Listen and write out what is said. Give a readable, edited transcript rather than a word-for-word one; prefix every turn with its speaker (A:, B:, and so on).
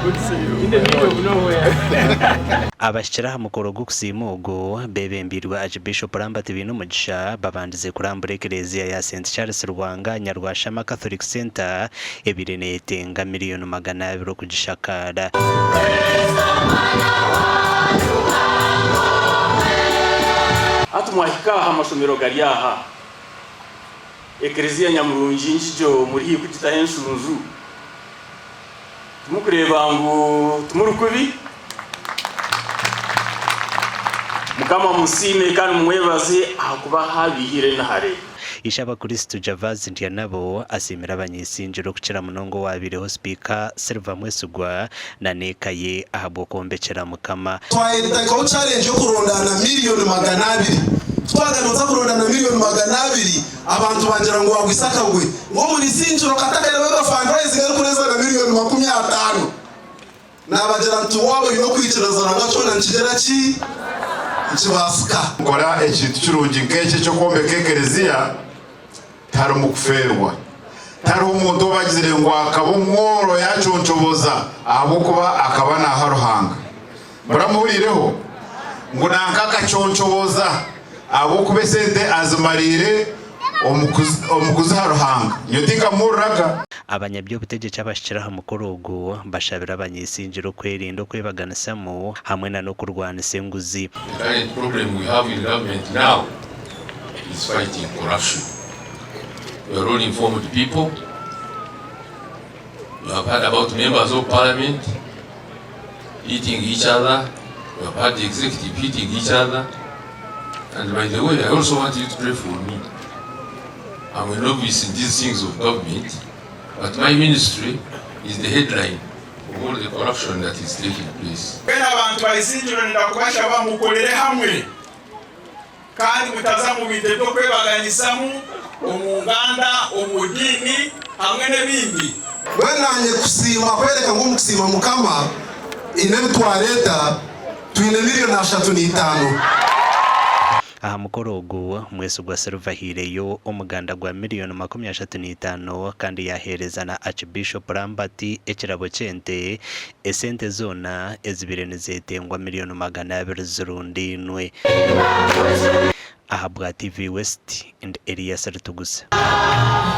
A: in the middle of nowhere.
B: Abashiraha mukoro gukusimugo bebembirwa Archbishop Lambert Binumugisha babandize kurambura Eklezia ya St Charles Rwanga Nyarwashama Catholic Center ebirene tenga miliyoni 200 kugishakara.
C: Atumwahika amasomero gari aha Eklezia Nyamurungi nshyo muri kugita enshunzu tumukureba ngo tumurukubi mukama musime kandi mwebaze akuba habihire nahare.
B: Ishaba Kristo Javazi ndiya nabo asimira abanyisinjiro kucira munongo wabireho speaker Silva Mwesugwa na nekaye ahabwo kombekera mukama
D: twahita ko challenge yo kurondana miliyoni 200 twaganuza kurondana miliyoni 200 abantu bangira ngo wagwisakagwe ngo muri sinjiro katakare bega fundraising ari kureza na miliyoni 50 nabagira ntuwabo yo kwiciraza nagacho na njira ki kibasika
E: ngora ekintu kirungi nk'eki cyo kombeka Eklezia tari mukuferwa tari umuntu bagizire ngo akabo mworo yaconcoboza abo kuba akaba na haruhanga muramurireho ngo nankaka concoboza abo kubesente azumarire omukuzi haruhanga yotinga muraga.
B: Abanyabyo butegeka abashiraha mukorogo bashabira abanyisinjiro kwerinda kwebaganisamo hamwe na no kurwana senguzi.
F: The current problem we have in government now is fighting corruption. We are all informed people. We have heard about members of parliament hitting each other. We have heard the executive hitting each other. And by the way, I also want you to pray for me. I'm a novice in these things of government, but my ministry is the headline of all the corruption that is taking place.
D: When abantu balisinjiro ndakubasha bamukolere hamwe kandi mutazamu bitebyo kwebaganishamu omuganda omudini hamwe nebindi wenanye kusima kwereka ngo mukusima mukama inebitwareta twine miliyoni 35
B: aha mukorogo Mwesugwa Silva hireyo omuganda gwa miliyoni 35 kandi yahereza na Archbishop Lambert ekirabo cyente esente zona ezibirene zetengwa miliyoni 200 zirundinwe. Aha bwa TV West and Elias Rutugusa.